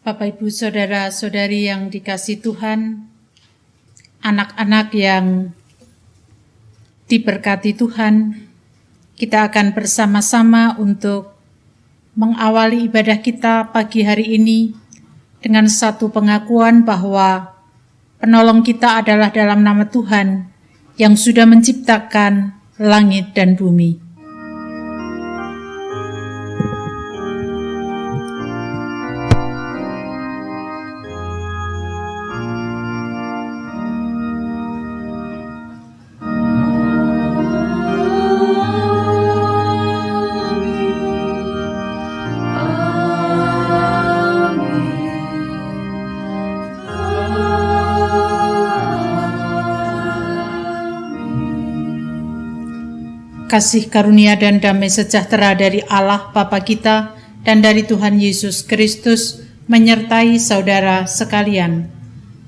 Bapak, Ibu, Saudara-saudari yang dikasihi Tuhan, anak-anak yang diberkati Tuhan, kita akan bersama-sama untuk mengawali ibadah kita pagi hari ini dengan satu pengakuan bahwa penolong kita adalah dalam nama Tuhan yang sudah menciptakan langit dan bumi. Kasih karunia dan damai sejahtera dari Allah Bapa kita dan dari Tuhan Yesus Kristus menyertai saudara sekalian.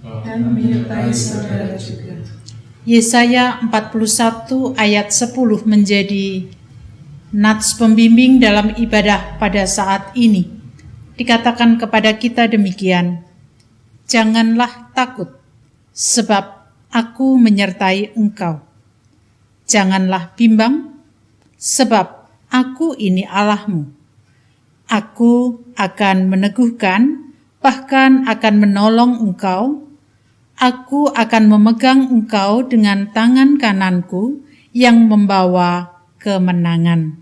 Dan menyertai saudara juga. Yesaya 41 ayat 10 menjadi nats pembimbing dalam ibadah pada saat ini. Dikatakan kepada kita demikian, janganlah takut, sebab aku menyertai engkau. Janganlah bimbang, sebab aku ini Allahmu. Aku akan meneguhkan, bahkan akan menolong engkau. Aku akan memegang engkau dengan tangan kananku yang membawa kemenangan.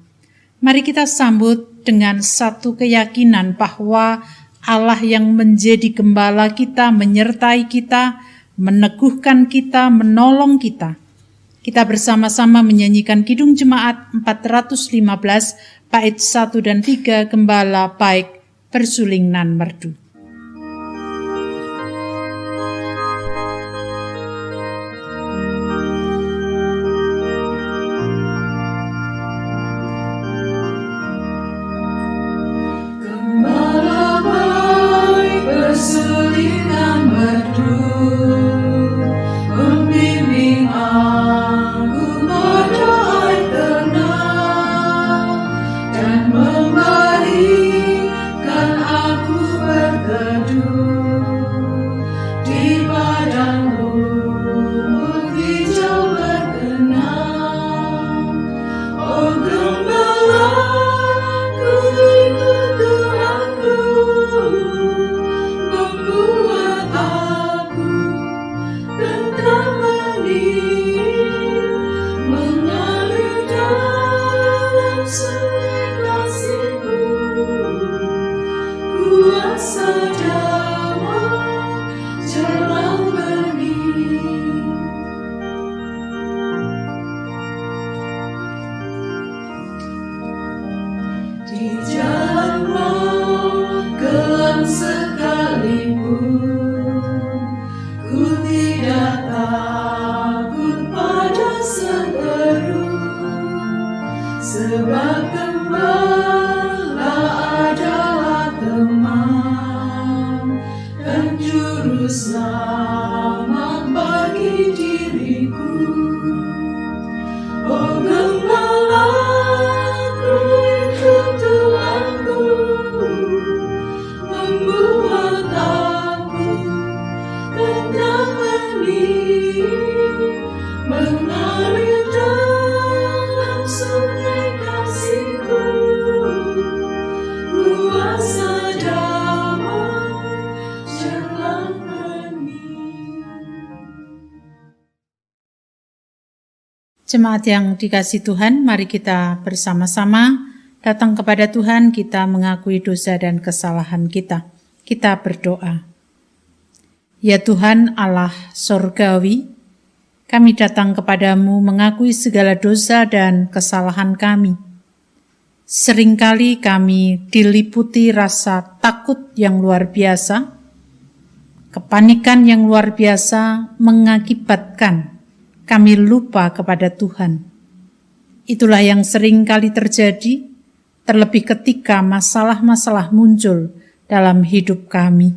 Mari kita sambut dengan satu keyakinan bahwa Allah yang menjadi gembala kita, menyertai kita, meneguhkan kita, menolong kita. Kita bersama-sama menyanyikan Kidung Jemaat 415, bait 1 dan 3, Gembala Baik Bersuling Nan Merdu. Gembala baik bersuling nan merdu, membimbing aku berdoa tenang, dan membalikkan aku berteduh di padang rumput hijau berkenang. Oh gembalaku itu Tuhanku, membuat aku tentram benih, mengalir dalam sungai kasih-Ku, kuasa damai jelang benih. Di jalan mau kelam sekalipun, ku tidak takut pada seteru, sebab gembala adalah teman dan juru selamat bagi diriku. Oh gembalaku itu Tuhanku, membuat aku tentram benih, mengalir dalam sungai kasih-Ku, kuasa damai jelang benih. Jemaat yang dikasihi Tuhan, mari kita bersama-sama datang kepada Tuhan, kita mengakui dosa dan kesalahan kita. Kita berdoa. Ya Tuhan Allah Sorgawi, kami datang kepadamu mengakui segala dosa dan kesalahan kami. Seringkali kami diliputi rasa takut yang luar biasa, kepanikan yang luar biasa mengakibatkan kami lupa kepada Tuhan. Itulah yang sering kali terjadi, terlebih ketika masalah-masalah muncul dalam hidup kami.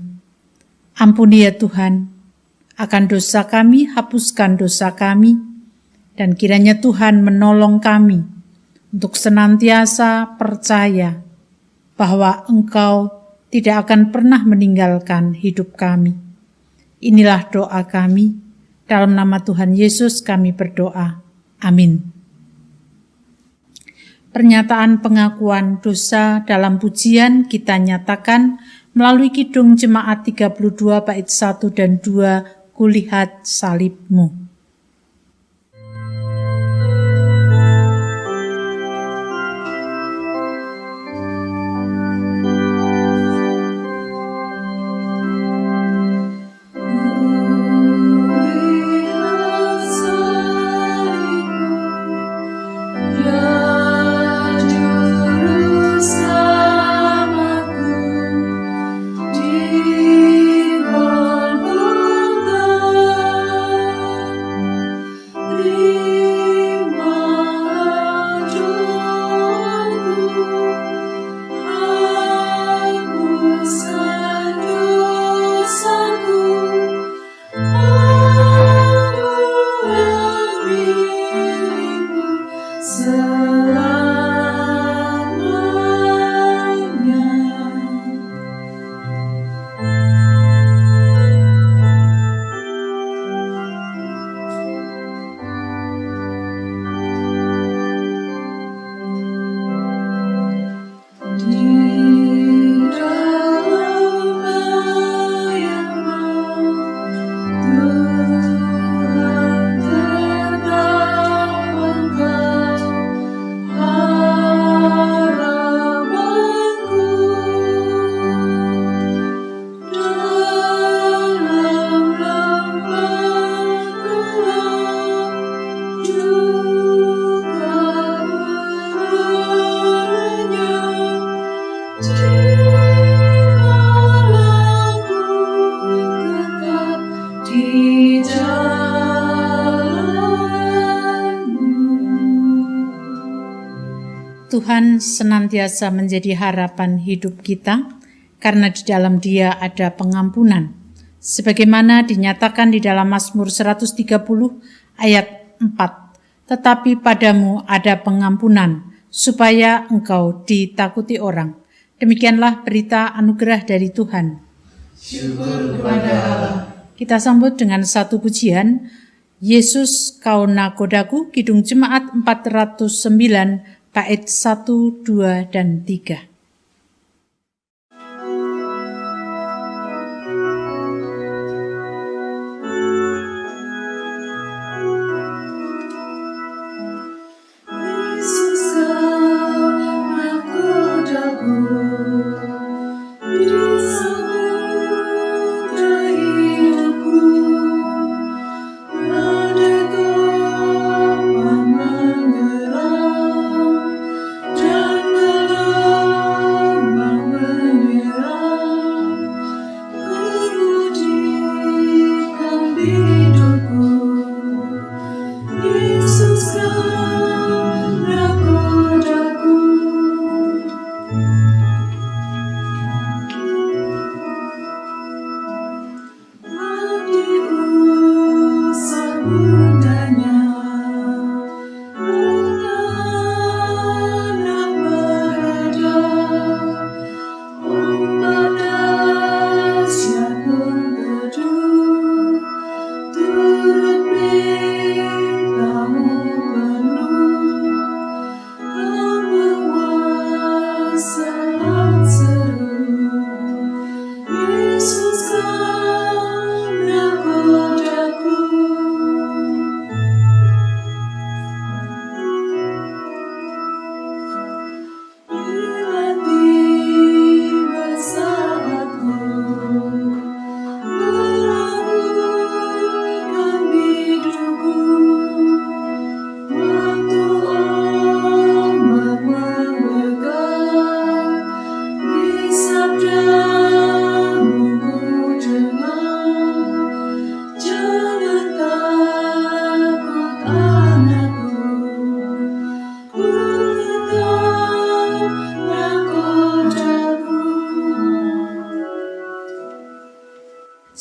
Ampuni ya Tuhan, akan dosa kami, hapuskan dosa kami, dan kiranya Tuhan menolong kami untuk senantiasa percaya bahwa Engkau tidak akan pernah meninggalkan hidup kami. Inilah doa kami, dalam nama Tuhan Yesus kami berdoa. Amin. Pernyataan pengakuan dosa dalam pujian kita nyatakan melalui Kidung Jemaat 32 bait 1 dan 2, Kulihat salibmu. Tuhan senantiasa menjadi harapan hidup kita, karena di dalam Dia ada pengampunan. Sebagaimana dinyatakan di dalam Mazmur 130 ayat 4, tetapi padamu ada pengampunan, supaya engkau ditakuti orang. Demikianlah berita anugerah dari Tuhan. Syukur kepada Allah. Kita sambut dengan satu pujian, Yesus kau nakodaku, Kidung Jemaat 409, bait 1, 2, dan 3.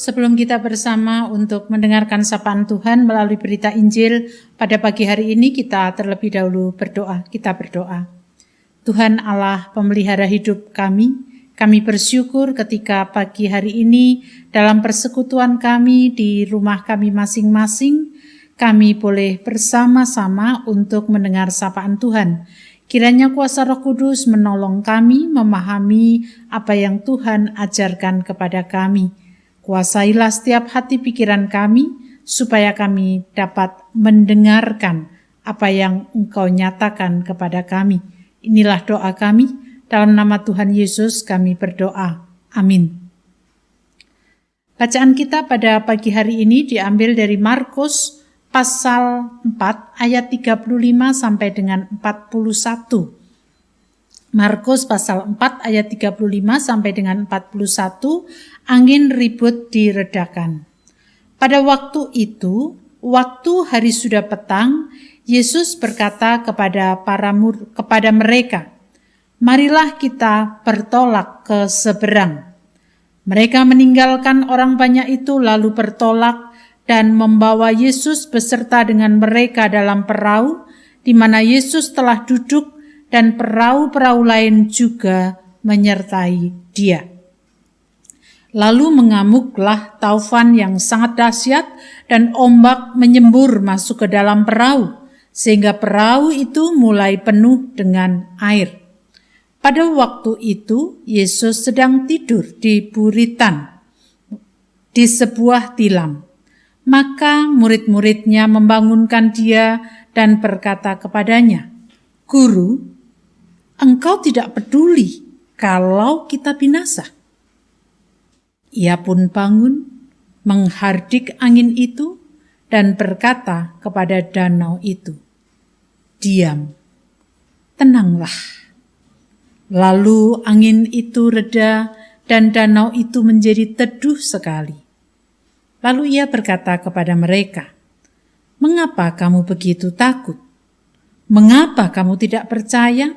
Sebelum kita bersama untuk mendengarkan sapaan Tuhan melalui berita Injil pada pagi hari ini, kita terlebih dahulu berdoa. Kita berdoa. Tuhan Allah pemelihara hidup kami Kami bersyukur ketika pagi hari ini dalam persekutuan kami di rumah kami masing-masing, kami boleh bersama-sama untuk mendengar sapaan Tuhan. Kiranya kuasa Roh Kudus menolong kami memahami apa yang Tuhan ajarkan kepada kami. Kuasailah setiap hati pikiran kami, supaya kami dapat mendengarkan apa yang Engkau nyatakan kepada kami. Inilah doa kami. Dalam nama Tuhan Yesus kami berdoa. Amin. Bacaan kita pada pagi hari ini diambil dari Markus pasal 4 ayat 35 sampai dengan 41. Markus pasal 4 ayat 35 sampai dengan 41, angin ribut diredakan. Pada waktu itu, waktu hari sudah petang, Yesus berkata kepada mereka, "Marilah kita bertolak ke seberang." Mereka meninggalkan orang banyak itu lalu bertolak dan membawa Yesus beserta dengan mereka dalam perahu di mana Yesus telah duduk, dan perahu-perahu lain juga menyertai Dia. Lalu mengamuklah taufan yang sangat dahsyat dan ombak menyembur masuk ke dalam perahu, sehingga perahu itu mulai penuh dengan air. Pada waktu itu, Yesus sedang tidur di buritan di sebuah tilam. Maka murid-muridnya membangunkan Dia dan berkata kepadanya, "Guru, Engkau tidak peduli kalau kita binasa." Ia pun bangun, menghardik angin itu, dan berkata kepada danau itu, "Diam, tenanglah." Lalu angin itu reda dan danau itu menjadi teduh sekali. Lalu ia berkata kepada mereka, "Mengapa kamu begitu takut? Mengapa kamu tidak percaya?"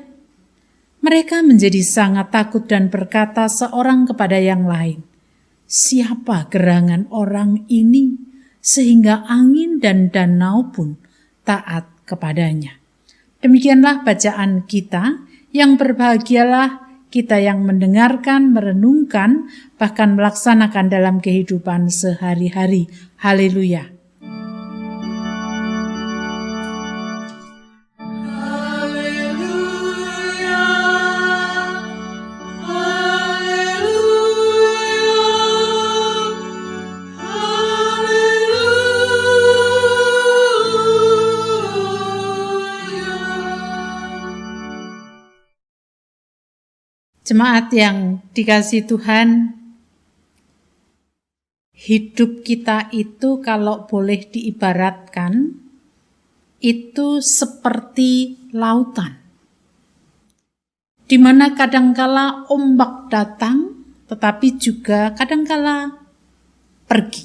Mereka menjadi sangat takut dan berkata seorang kepada yang lain, "Siapa gerangan orang ini sehingga angin dan danau pun taat kepadanya?" Demikianlah bacaan kita. Yang berbahagialah kita yang mendengarkan, merenungkan, bahkan melaksanakan dalam kehidupan sehari-hari. Haleluya. Jemaat yang dikasihi Tuhan, hidup kita itu kalau boleh diibaratkan, itu seperti lautan. Di mana kadangkala ombak datang, tetapi juga kadangkala pergi.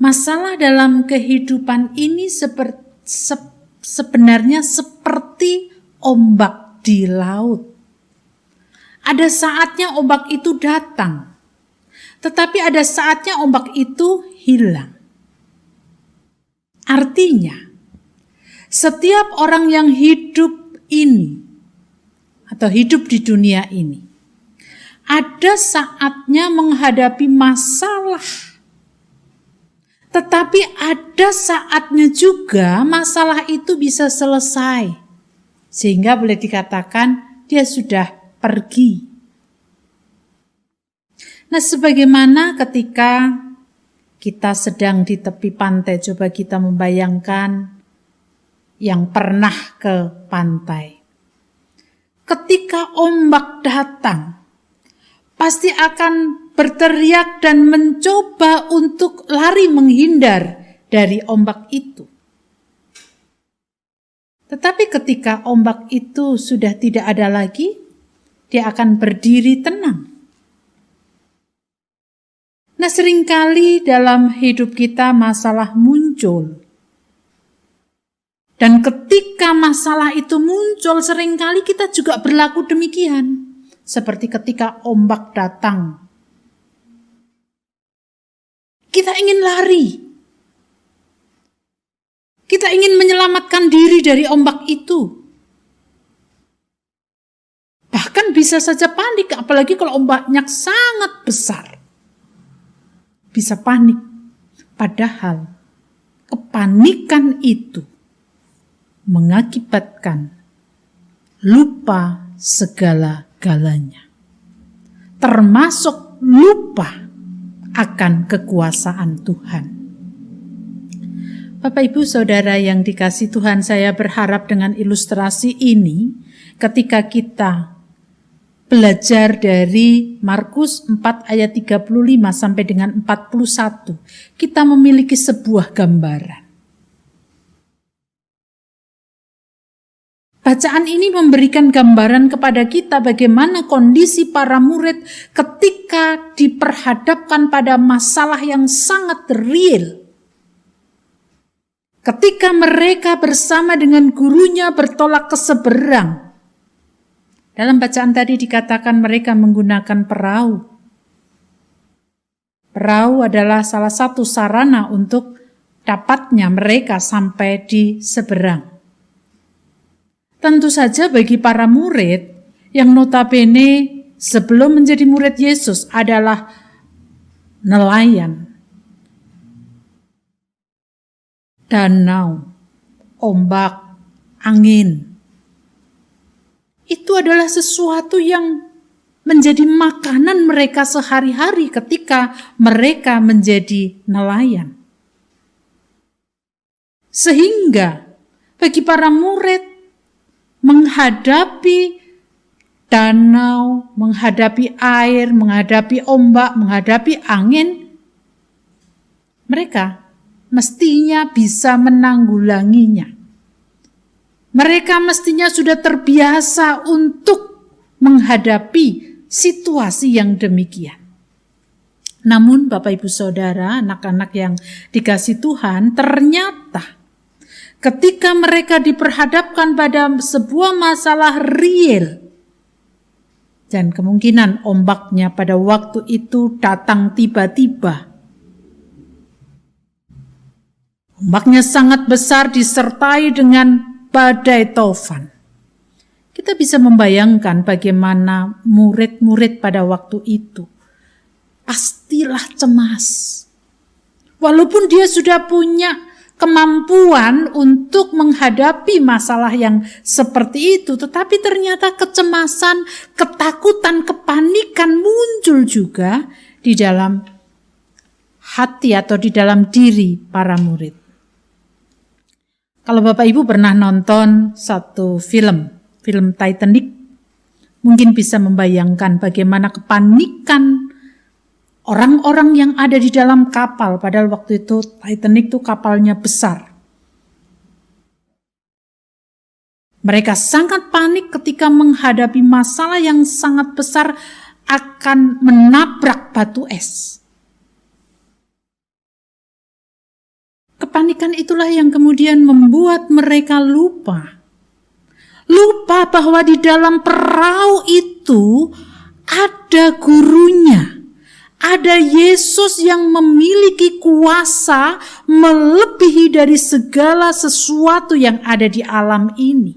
Masalah dalam kehidupan ini sebenarnya seperti ombak di laut. Ada saatnya ombak itu datang, tetapi ada saatnya ombak itu hilang. Artinya, setiap orang yang hidup ini atau hidup di dunia ini, ada saatnya menghadapi masalah, tetapi ada saatnya juga masalah itu bisa selesai. Sehingga boleh dikatakan dia sudah pergi. Nah, sebagaimana ketika kita sedang di tepi pantai, coba kita membayangkan yang pernah ke pantai. Ketika ombak datang, pasti akan berteriak dan mencoba untuk lari menghindar dari ombak itu. Tetapi ketika ombak itu sudah tidak ada lagi, dia akan berdiri tenang. Nah, seringkali dalam hidup kita masalah muncul. Dan ketika masalah itu muncul, seringkali kita juga berlaku demikian. Seperti ketika ombak datang. Kita ingin lari. Kita ingin menyelamatkan diri dari ombak itu. Bahkan bisa saja panik, apalagi kalau ombaknya sangat besar. Bisa panik. Padahal kepanikan itu mengakibatkan lupa segala-galanya. Termasuk lupa akan kekuasaan Tuhan. Bapak Ibu Saudara yang dikasihi Tuhan, saya berharap dengan ilustrasi ini ketika kita belajar dari Markus 4 ayat 35 sampai dengan 41, kita memiliki sebuah gambaran. Bacaan ini memberikan gambaran kepada kita bagaimana kondisi para murid ketika diperhadapkan pada masalah yang sangat real. Ketika mereka bersama dengan gurunya bertolak ke seberang. Dalam bacaan tadi dikatakan mereka menggunakan perahu. Perahu adalah salah satu sarana untuk dapatnya mereka sampai di seberang. Tentu saja bagi para murid yang notabene sebelum menjadi murid Yesus adalah nelayan. Danau, ombak, angin. Itu adalah sesuatu yang menjadi makanan mereka sehari-hari ketika mereka menjadi nelayan. Sehingga bagi para murid menghadapi danau, menghadapi air, menghadapi ombak, menghadapi angin, mereka mestinya bisa menanggulanginya. Mereka mestinya sudah terbiasa untuk menghadapi situasi yang demikian. Namun Bapak Ibu Saudara, anak-anak yang dikasihi Tuhan, ternyata ketika mereka diperhadapkan pada sebuah masalah real, dan kemungkinan ombaknya pada waktu itu datang tiba-tiba. Ombaknya sangat besar disertai dengan badai taufan. Kita bisa membayangkan bagaimana murid-murid pada waktu itu pastilah cemas. Walaupun dia sudah punya kemampuan untuk menghadapi masalah yang seperti itu, tetapi ternyata kecemasan, ketakutan, kepanikan muncul juga di dalam hati atau di dalam diri para murid. Kalau Bapak Ibu pernah nonton satu film Titanic, mungkin bisa membayangkan bagaimana kepanikan orang-orang yang ada di dalam kapal, padahal waktu itu Titanic itu kapalnya besar. Mereka sangat panik ketika menghadapi masalah yang sangat besar akan menabrak batu es. Kepanikan itulah yang kemudian membuat mereka lupa. Lupa bahwa di dalam perahu itu ada gurunya. Ada Yesus yang memiliki kuasa melebihi dari segala sesuatu yang ada di alam ini.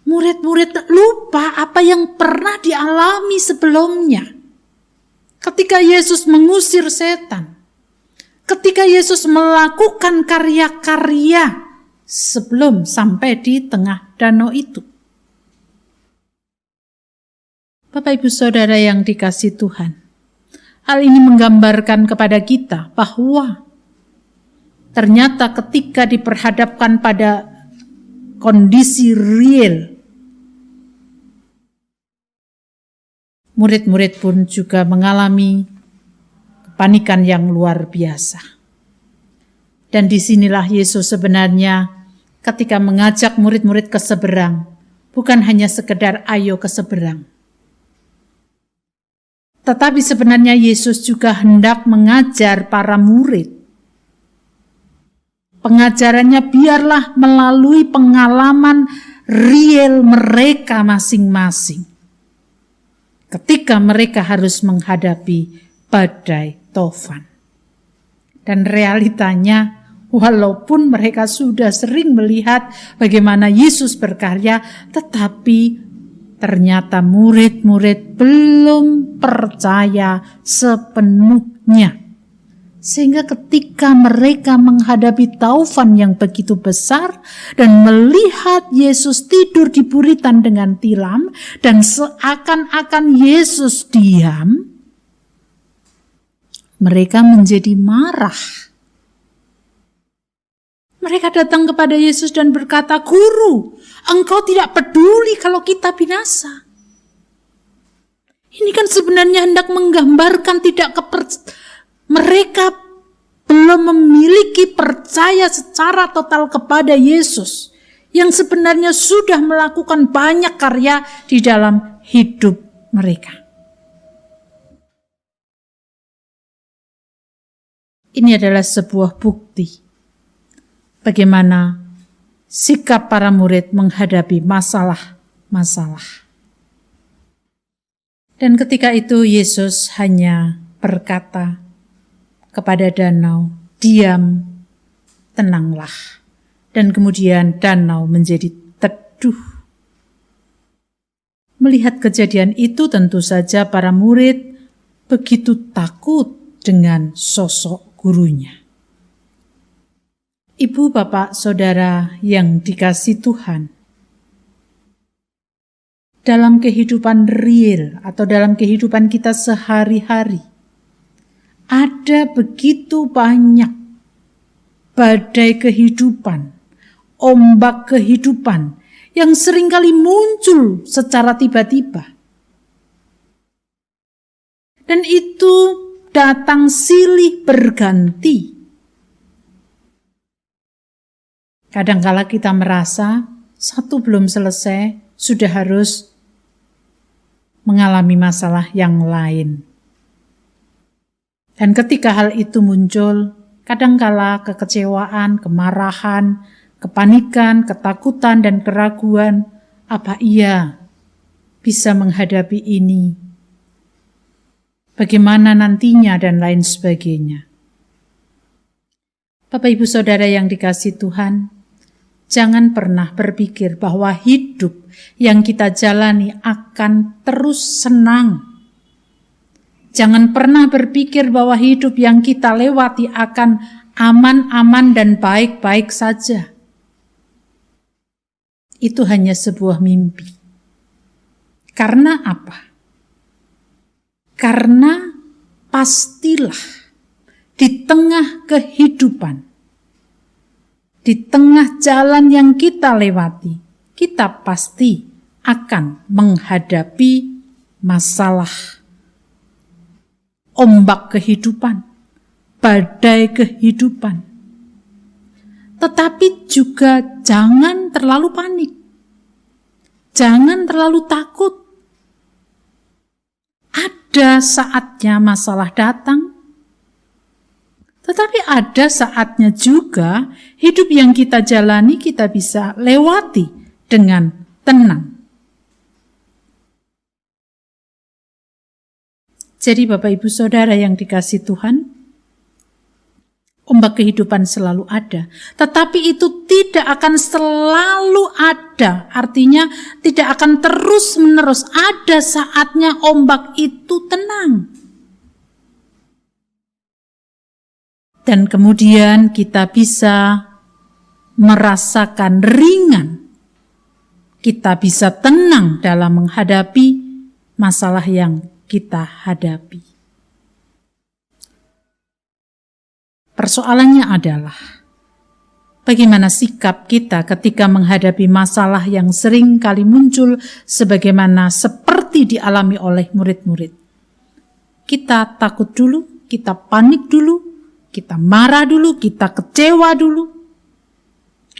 Murid-murid lupa apa yang pernah dialami sebelumnya. Ketika Yesus mengusir setan. Ketika Yesus melakukan karya-karya sebelum sampai di tengah danau itu. Bapak Ibu Saudara yang dikasihi Tuhan, hal ini menggambarkan kepada kita bahwa ternyata ketika diperhadapkan pada kondisi real, murid-murid pun juga mengalami kepanikan yang luar biasa. Dan disinilah Yesus sebenarnya ketika mengajak murid-murid ke seberang, bukan hanya sekedar ayo ke seberang. Tetapi sebenarnya Yesus juga hendak mengajar para murid. Pengajarannya biarlah melalui pengalaman real mereka masing-masing. Ketika mereka harus menghadapi badai taufan. Dan realitanya, walaupun mereka sudah sering melihat bagaimana Yesus berkarya, tetapi ternyata murid-murid belum percaya sepenuhnya. Sehingga ketika mereka menghadapi taufan yang begitu besar dan melihat Yesus tidur di buritan dengan tilam dan seakan-akan Yesus diam, mereka menjadi marah. Mereka datang kepada Yesus dan berkata, "Guru, Engkau tidak peduli kalau kita binasa." Ini kan sebenarnya hendak menggambarkan mereka belum memiliki percaya secara total kepada Yesus yang sebenarnya sudah melakukan banyak karya di dalam hidup mereka. Ini adalah sebuah bukti bagaimana sikap para murid menghadapi masalah-masalah. Dan ketika itu Yesus hanya berkata kepada danau, "Diam, tenanglah." Dan kemudian danau menjadi teduh. Melihat kejadian itu tentu saja para murid begitu takut dengan sosok gurunya. Ibu, bapak, saudara yang dikasihi Tuhan, dalam kehidupan real atau dalam kehidupan kita sehari-hari, ada begitu banyak badai kehidupan, ombak kehidupan yang seringkali muncul secara tiba-tiba. Dan itu datang silih berganti. Kadangkala kita merasa satu belum selesai, sudah harus mengalami masalah yang lain. Dan ketika hal itu muncul, kadangkala kekecewaan, kemarahan, kepanikan, ketakutan, dan keraguan, apa iya bisa menghadapi ini? Bagaimana nantinya dan lain sebagainya. Bapak Ibu Saudara yang dikasihi Tuhan, jangan pernah berpikir bahwa hidup yang kita jalani akan terus senang. Jangan pernah berpikir bahwa hidup yang kita lewati akan aman-aman dan baik-baik saja. Itu hanya sebuah mimpi. Karena apa? Karena pastilah di tengah kehidupan, di tengah jalan yang kita lewati, kita pasti akan menghadapi masalah, ombak kehidupan, badai kehidupan. Tetapi juga jangan terlalu panik. Jangan terlalu takut. Ada saatnya masalah datang, tetapi ada saatnya juga hidup yang kita jalani kita bisa lewati dengan tenang. Jadi Bapak Ibu Saudara yang dikasihi Tuhan, ombak kehidupan selalu ada, tetapi itu tidak akan selalu ada. Artinya tidak akan terus-menerus. Ada saatnya ombak itu tenang. Dan kemudian kita bisa merasakan ringan. Kita bisa tenang dalam menghadapi masalah yang kita hadapi. Persoalannya adalah bagaimana sikap kita ketika menghadapi masalah yang sering kali muncul sebagaimana seperti dialami oleh murid-murid. Kita takut dulu, kita panik dulu, kita marah dulu, kita kecewa dulu.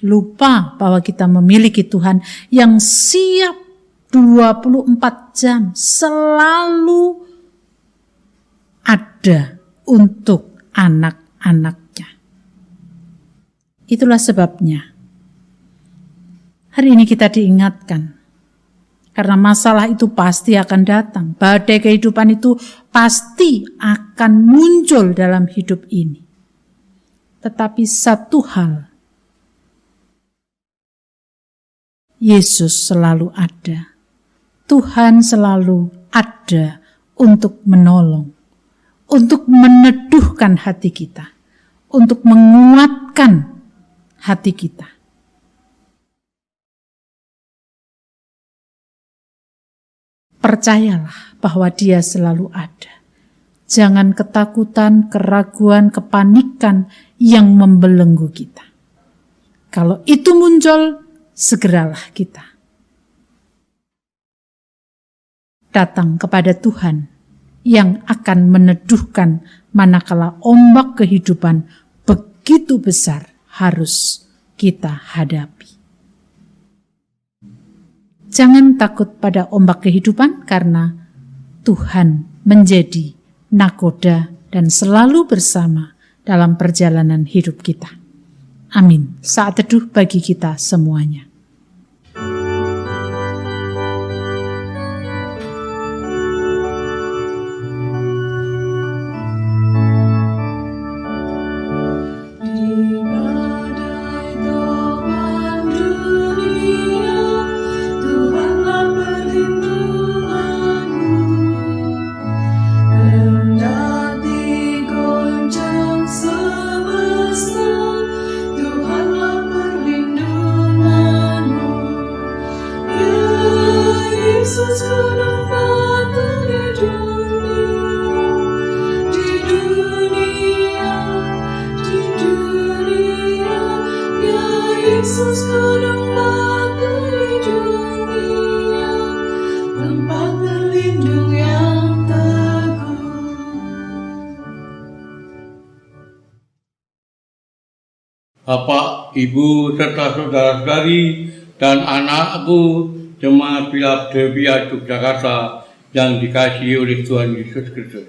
Lupa bahwa kita memiliki Tuhan yang siap 24 jam selalu ada untuk anak-anaknya. Itulah sebabnya hari ini kita diingatkan, karena masalah itu pasti akan datang. Badai kehidupan itu pasti akan muncul dalam hidup ini. Tetapi satu hal, Yesus selalu ada Tuhan selalu ada untuk menolong, untuk meneduhkan hati kita, untuk menguatkan hati kita. Percayalah bahwa Dia selalu ada. Jangan ketakutan, keraguan, kepanikan yang membelenggu kita. Kalau itu muncul, segeralah kita datang kepada Tuhan yang akan meneduhkan manakala ombak kehidupan begitu besar harus kita hadapi. Jangan takut pada ombak kehidupan karena Tuhan menjadi nakoda dan selalu bersama dalam perjalanan hidup kita. Amin. Saat teduh bagi kita semuanya. Bapak, Ibu, serta saudara-saudari dan anakku Jemaat Philadelphia Yogyakarta yang dikasihi oleh Tuhan Yesus Kristus.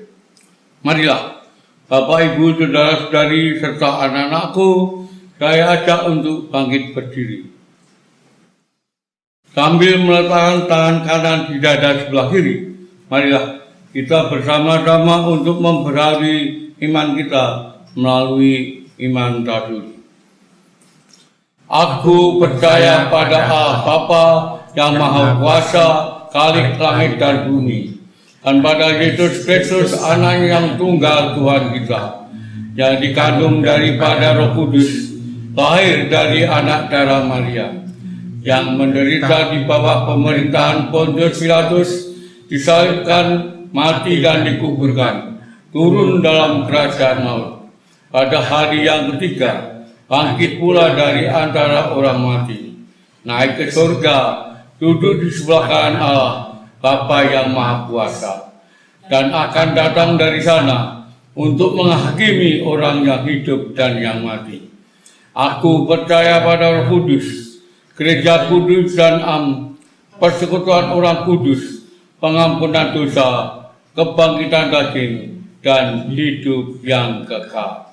Marilah, Bapak, Ibu, saudara-saudari serta anak-anakku, saya ajak untuk bangkit berdiri. Sambil meletakkan tangan kanan di dada sebelah kiri, marilah kita bersama-sama untuk memperbarui iman kita melalui iman rasuli. Aku percaya pada Allah Bapa yang Maha Kuasa, Khalik langit dan bumi, dan pada Yesus Kristus Anak yang tunggal Tuhan kita, yang dikandung daripada Roh Kudus, lahir dari anak darah Maria, yang menderita di bawah pemerintahan Pontius Pilatus, disalibkan, mati dan dikuburkan, turun dalam kerajaan maut. Pada hari yang ketiga, bangkit pula dari antara orang mati, naik ke surga, duduk di sebelah kanan Allah, Bapa yang Maha Kuasa, dan akan datang dari sana untuk menghakimi orang yang hidup dan yang mati. Aku percaya pada Roh Kudus, Gereja Kudus dan persekutuan orang kudus, pengampunan dosa, kebangkitan daging, dan hidup yang kekal.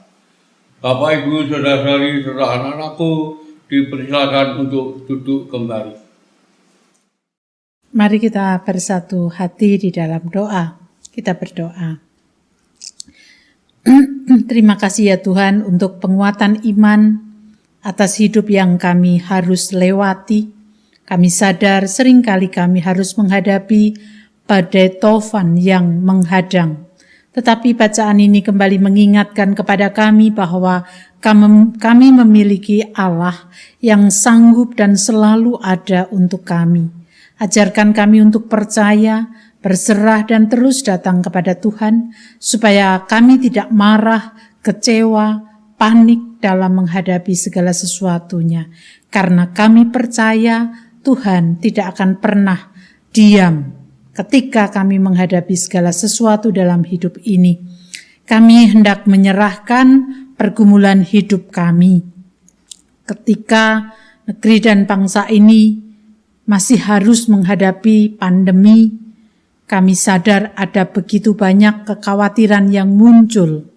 Bapak, Ibu, saudara-saudari, serta anak-anakku dipersilakan untuk duduk kembali. Mari kita bersatu hati di dalam doa. Kita berdoa. Terima kasih ya Tuhan untuk penguatan iman atas hidup yang kami harus lewati. Kami sadar seringkali kami harus menghadapi badai tofan yang menghadang. Tetapi bacaan ini kembali mengingatkan kepada kami bahwa kami memiliki Allah yang sanggup dan selalu ada untuk kami. Ajarkan kami untuk percaya, berserah dan terus datang kepada Tuhan, supaya kami tidak marah, kecewa, panik dalam menghadapi segala sesuatunya. Karena kami percaya Tuhan tidak akan pernah diam ketika kami menghadapi segala sesuatu dalam hidup ini. Kami hendak menyerahkan pergumulan hidup kami. Ketika negeri dan bangsa ini masih harus menghadapi pandemi, kami sadar ada begitu banyak kekhawatiran yang muncul.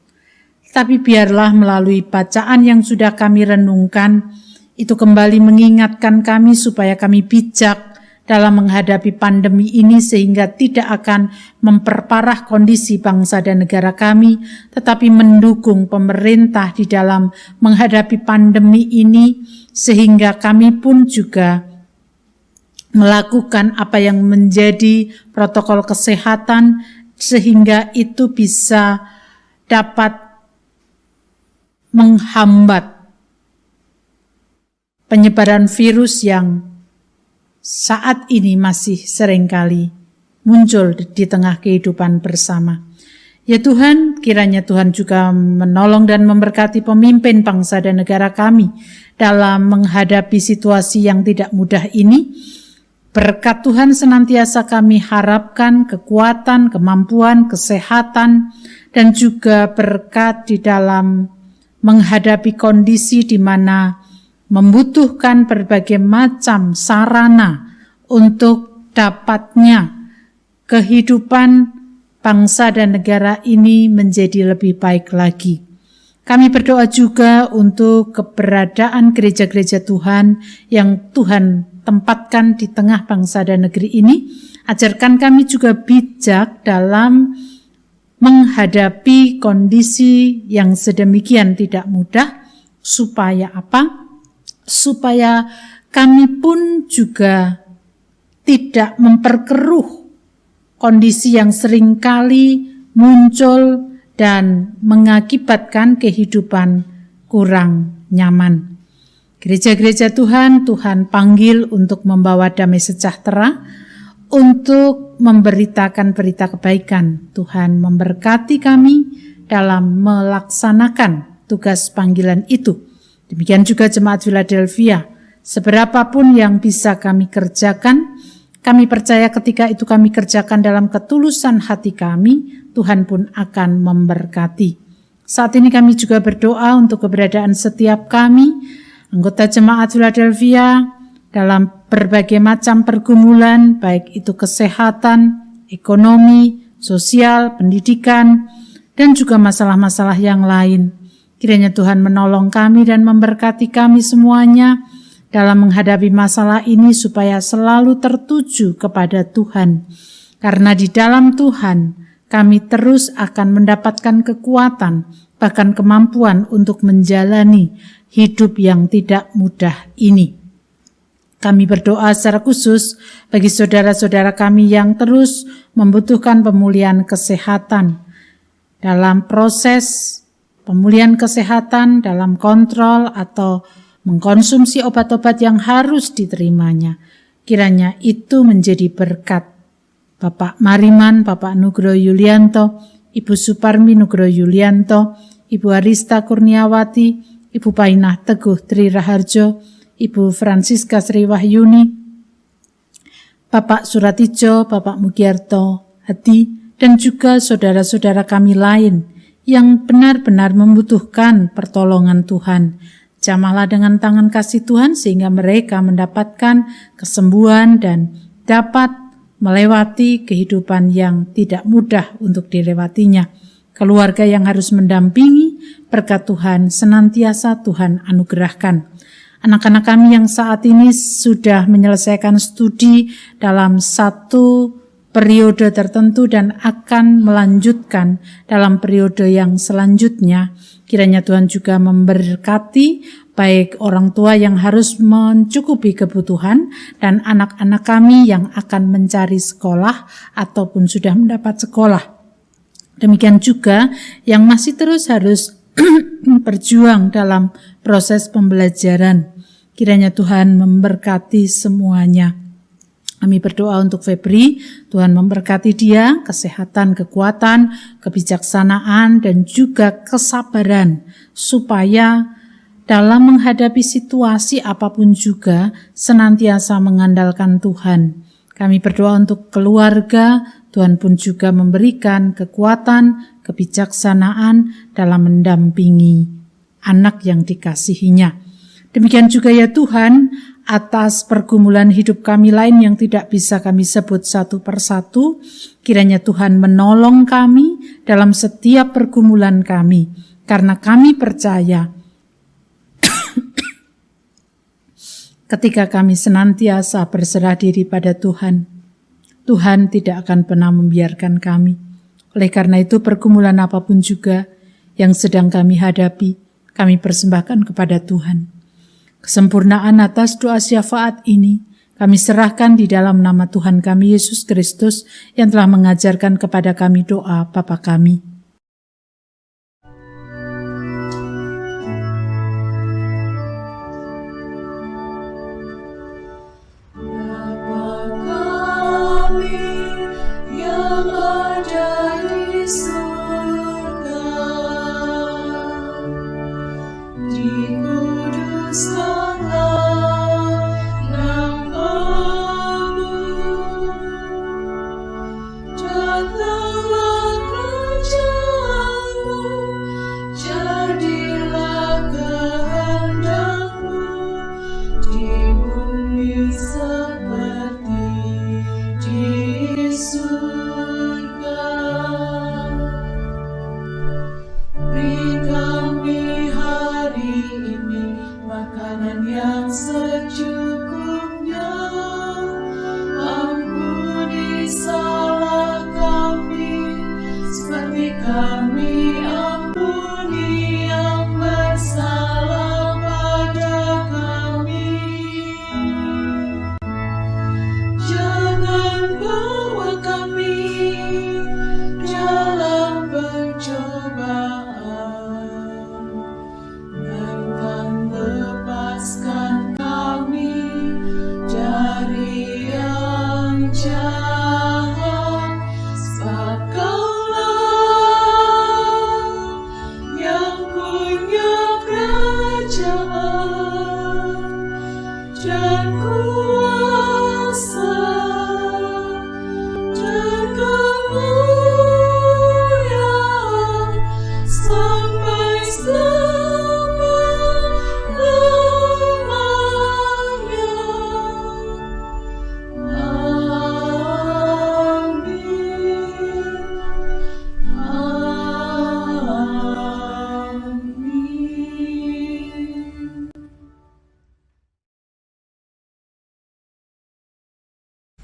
Tapi biarlah melalui bacaan yang sudah kami renungkan, itu kembali mengingatkan kami supaya kami bijak dalam menghadapi pandemi ini sehingga tidak akan memperparah kondisi bangsa dan negara kami, tetapi mendukung pemerintah di dalam menghadapi pandemi ini sehingga kami pun juga melakukan apa yang menjadi protokol kesehatan sehingga itu bisa dapat menghambat penyebaran virus yang saat ini masih seringkali muncul di tengah kehidupan bersama. Ya Tuhan, kiranya Tuhan juga menolong dan memberkati pemimpin bangsa dan negara kami dalam menghadapi situasi yang tidak mudah ini. Berkat Tuhan senantiasa kami harapkan kekuatan, kemampuan, kesehatan, dan juga berkat di dalam menghadapi kondisi di mana membutuhkan berbagai macam sarana untuk dapatnya kehidupan bangsa dan negara ini menjadi lebih baik lagi. Kami berdoa juga untuk keberadaan gereja-gereja Tuhan yang Tuhan tempatkan di tengah bangsa dan negeri ini. Ajarkan kami juga bijak dalam menghadapi kondisi yang sedemikian tidak mudah. Supaya apa? Supaya kami pun juga tidak memperkeruh kondisi yang seringkali muncul dan mengakibatkan kehidupan kurang nyaman. Gereja-gereja Tuhan panggil untuk membawa damai sejahtera, untuk memberitakan berita kebaikan. Tuhan memberkati kami dalam melaksanakan tugas panggilan itu. Demikian juga Jemaat Philadelphia. Seberapapun yang bisa kami kerjakan, kami percaya ketika itu kami kerjakan dalam ketulusan hati kami, Tuhan pun akan memberkati. Saat ini kami juga berdoa untuk keberadaan setiap kami, anggota Jemaat Philadelphia, dalam berbagai macam pergumulan, baik itu kesehatan, ekonomi, sosial, pendidikan, dan juga masalah-masalah yang lain. Kiranya Tuhan menolong kami dan memberkati kami semuanya dalam menghadapi masalah ini supaya selalu tertuju kepada Tuhan. Karena di dalam Tuhan kami terus akan mendapatkan kekuatan, bahkan kemampuan untuk menjalani hidup yang tidak mudah ini. Kami berdoa secara khusus bagi saudara-saudara kami yang terus membutuhkan pemulihan kesehatan. Dalam proses pemulihan kesehatan, dalam kontrol atau mengkonsumsi obat-obat yang harus diterimanya. Kiranya itu menjadi berkat. Bapak Mariman, Bapak Nugroho Yulianto, Ibu Suparmi Nugroho Yulianto, Ibu Arista Kurniawati, Ibu Painah Teguh Tri Raharjo, Ibu Francisca Sri Wahyuni, Bapak Suratijo, Bapak Mugiarto Hadi, dan juga saudara-saudara kami lain yang benar-benar membutuhkan pertolongan Tuhan. Jamahlah dengan tangan kasih Tuhan sehingga mereka mendapatkan kesembuhan dan dapat melewati kehidupan yang tidak mudah untuk dilewatinya. Keluarga yang harus mendampingi, berkat Tuhan senantiasa Tuhan anugerahkan. Anak-anak kami yang saat ini sudah menyelesaikan studi dalam satu periode tertentu dan akan melanjutkan dalam periode yang selanjutnya. Kiranya Tuhan juga memberkati baik orang tua yang harus mencukupi kebutuhan dan anak-anak kami yang akan mencari sekolah ataupun sudah mendapat sekolah. Demikian juga yang masih terus harus berjuang dalam proses pembelajaran. Kiranya Tuhan memberkati semuanya. Kami berdoa untuk Febri, Tuhan memberkati dia, kesehatan, kekuatan, kebijaksanaan, dan juga kesabaran, supaya dalam menghadapi situasi apapun juga senantiasa mengandalkan Tuhan. Kami berdoa untuk keluarga, Tuhan pun juga memberikan kekuatan, kebijaksanaan dalam mendampingi anak yang dikasihinya. Demikian juga ya Tuhan, atas pergumulan hidup kami lain yang tidak bisa kami sebut satu persatu, kiranya Tuhan menolong kami dalam setiap pergumulan kami, karena kami percaya ketika kami senantiasa berserah diri pada Tuhan, Tuhan tidak akan pernah membiarkan kami. Oleh karena itu pergumulan apapun juga yang sedang kami hadapi, kami persembahkan kepada Tuhan. Kesempurnaan atas doa syafaat ini Kami serahkan di dalam nama Tuhan kami Yesus Kristus yang telah mengajarkan kepada kami doa Bapa kami.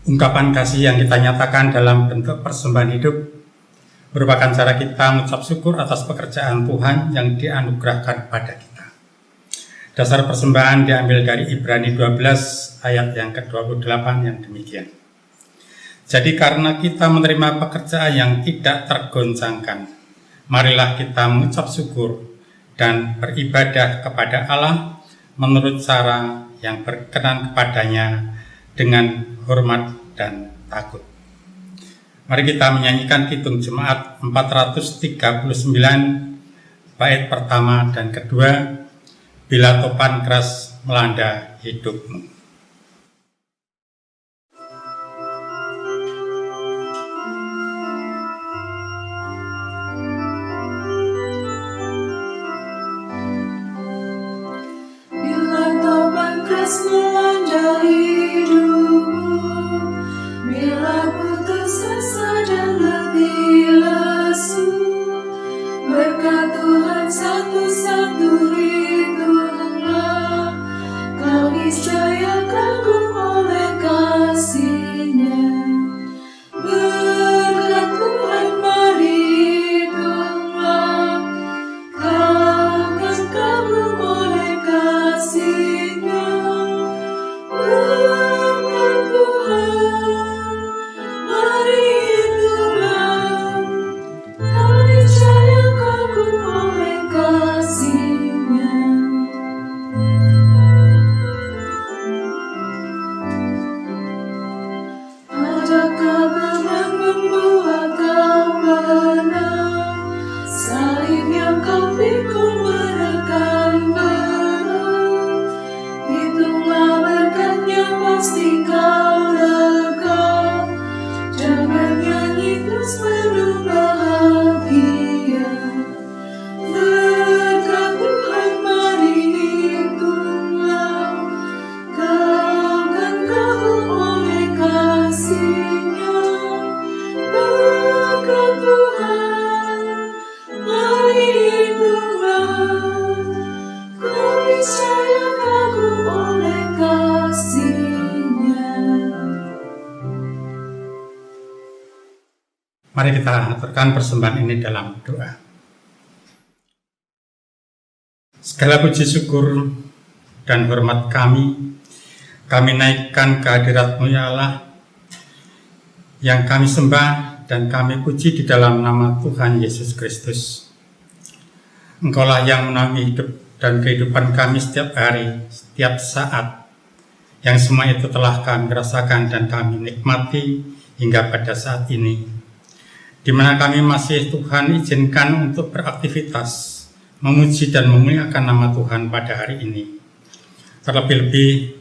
Ungkapan kasih yang kita nyatakan dalam bentuk persembahan hidup merupakan cara kita mengucap syukur atas pekerjaan Tuhan yang dianugerahkan pada kita. Dasar persembahan diambil dari Ibrani 12 ayat yang ke-28 yang demikian. Jadi karena kita menerima pekerjaan yang tidak tergoncangkan, marilah kita mengucap syukur dan beribadah kepada Allah menurut cara yang berkenan kepadanya dengan hormat dan takut. Mari kita menyanyikan Kidung Jemaat 439 bait pertama dan kedua, Bila Topan Keras Melanda Hidupmu. Bila topan keras melanda hidupmu, bila putus asa dan letih lesu, berkat Tuhan satu-satu hitunglah, kau niscaya kagum oleh kasih-Nya. Berkat Tuhan mari hitunglah, kau kan kagum oleh kasih-Nya. Berkat Tuhan mari hitunglah, kau niscaya kagum oleh kasih-Nya. Adakah beban membuat kau menang? Salib yang kau pikul menekan berat. Hitunglah berkatnya, pasti kau lega, dan bernyanyi terus penuh bahagia. Berkat Tuhan mari hitunglah, kau kan kagum oleh kasih-Nya. Berkat Tuhan mari hitunglah, kau niscaya kagum oleh kasih-Nya. Mari kita aturkan persembahan ini dalam doa. Segala puji syukur dan hormat kami Kami naikkan kehadirat-Mu ya Allah, yang kami sembah dan kami puji di dalam nama Tuhan Yesus Kristus. Engkaulah yang menaungi hidup dan kehidupan kami setiap hari, setiap saat, yang semua itu telah kami rasakan dan kami nikmati hingga pada saat ini, di mana kami masih Tuhan izinkan untuk beraktivitas, memuji dan memuliakan nama Tuhan pada hari ini. Terlebih-lebih,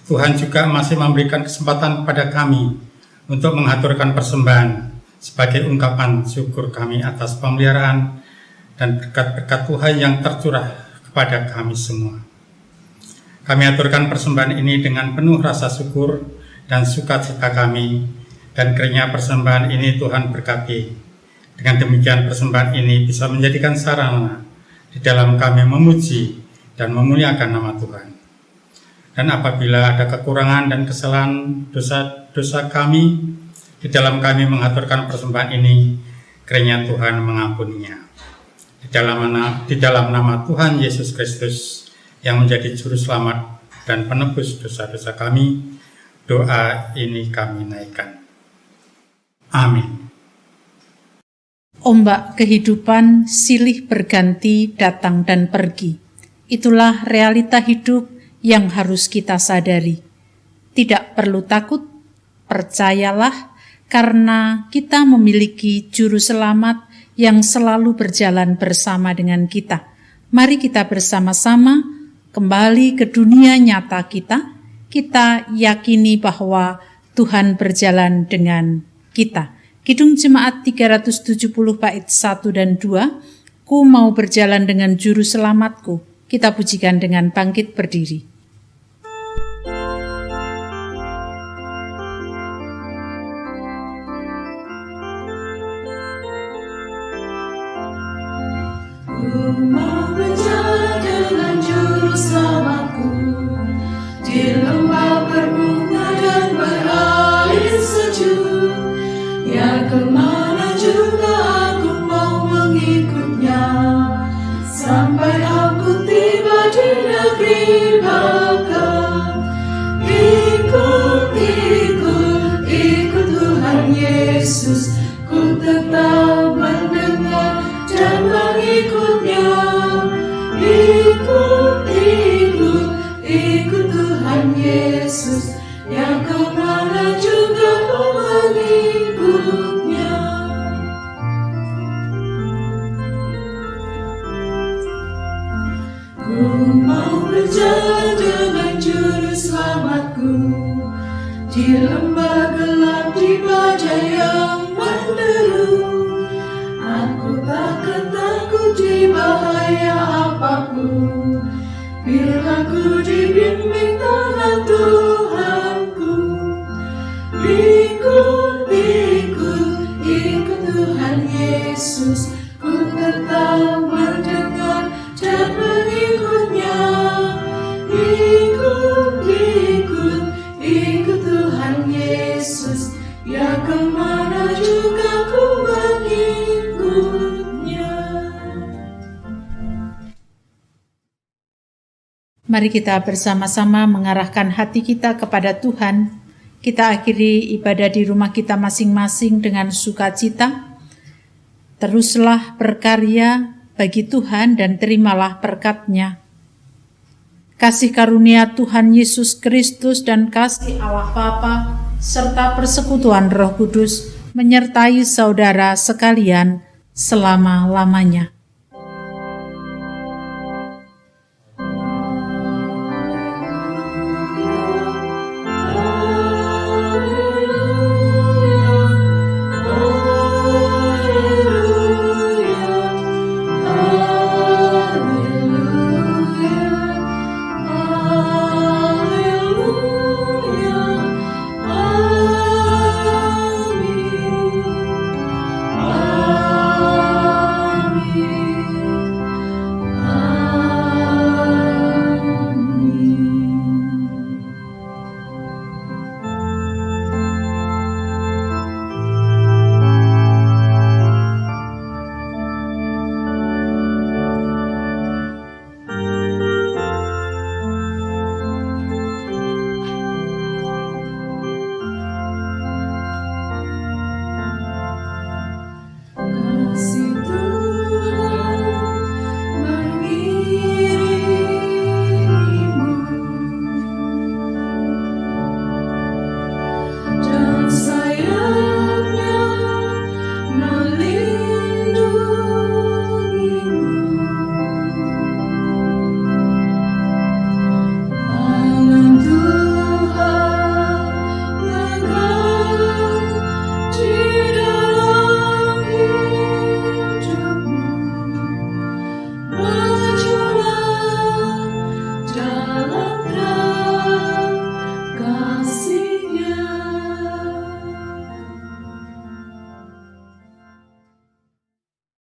Tuhan juga masih memberikan kesempatan kepada kami untuk mengaturkan persembahan sebagai ungkapan syukur kami atas pemeliharaan dan berkat-berkat Tuhan yang tercurah kepada kami semua. Kami aturkan persembahan ini dengan penuh rasa syukur dan sukacita kami, dan kiranya persembahan ini Tuhan berkati. Dengan demikian persembahan ini bisa menjadikan sarana di dalam kami memuji dan memuliakan nama Tuhan. Dan apabila ada kekurangan dan kesalahan dosa-dosa kami di dalam kami mengaturkan persembahan ini, kiranya Tuhan mengampuninya. Di dalam nama Tuhan Yesus Kristus yang menjadi juru selamat dan penebus dosa-dosa kami, doa ini kami naikkan. Amin. Ombak kehidupan silih berganti datang dan pergi. Itulah realita hidup yang harus kita sadari. Tidak perlu takut, percayalah, karena kita memiliki juru selamat yang selalu berjalan bersama dengan kita. Mari kita bersama-sama kembali ke dunia nyata kita. Kita yakini bahwa Tuhan berjalan dengan kita. Kidung Jemaat 370 bait 1 dan 2, Ku mau berjalan dengan juru selamatku. Kita pujikan dengan bangkit berdiri. Ku mau berjalan dengan juru selamatku di lembah berbunga dan berair sejuk. Ya kemana juga aku mau mengikutnya, sampai aku tiba di negeri baka. Ikut Tuhan Yesus, ku tetap mendengar dan mengikutnya. Ikut Tuhan Yesus, yang kemana juga ku mengikutnya. Ku mau berjalan dengan juru selamatku di lembah gelap, di badai yang menderu. Aku takkan takut di bahaya apapun, bila ku dibimbing tangan Tuhanku. Ikut Tuhan Yesus, ku tetap mendengar dan mengikutnya. Ikut Tuhan Yesus, ya kemana juga ku mengikutnya. Mari kita bersama-sama mengarahkan hati kita kepada Tuhan. Kita akhiri ibadah di rumah kita masing-masing dengan sukacita. Teruslah berkarya bagi Tuhan dan terimalah berkat-Nya. Kasih karunia Tuhan Yesus Kristus dan kasih Allah Bapa serta persekutuan Roh Kudus menyertai saudara sekalian selama-lamanya.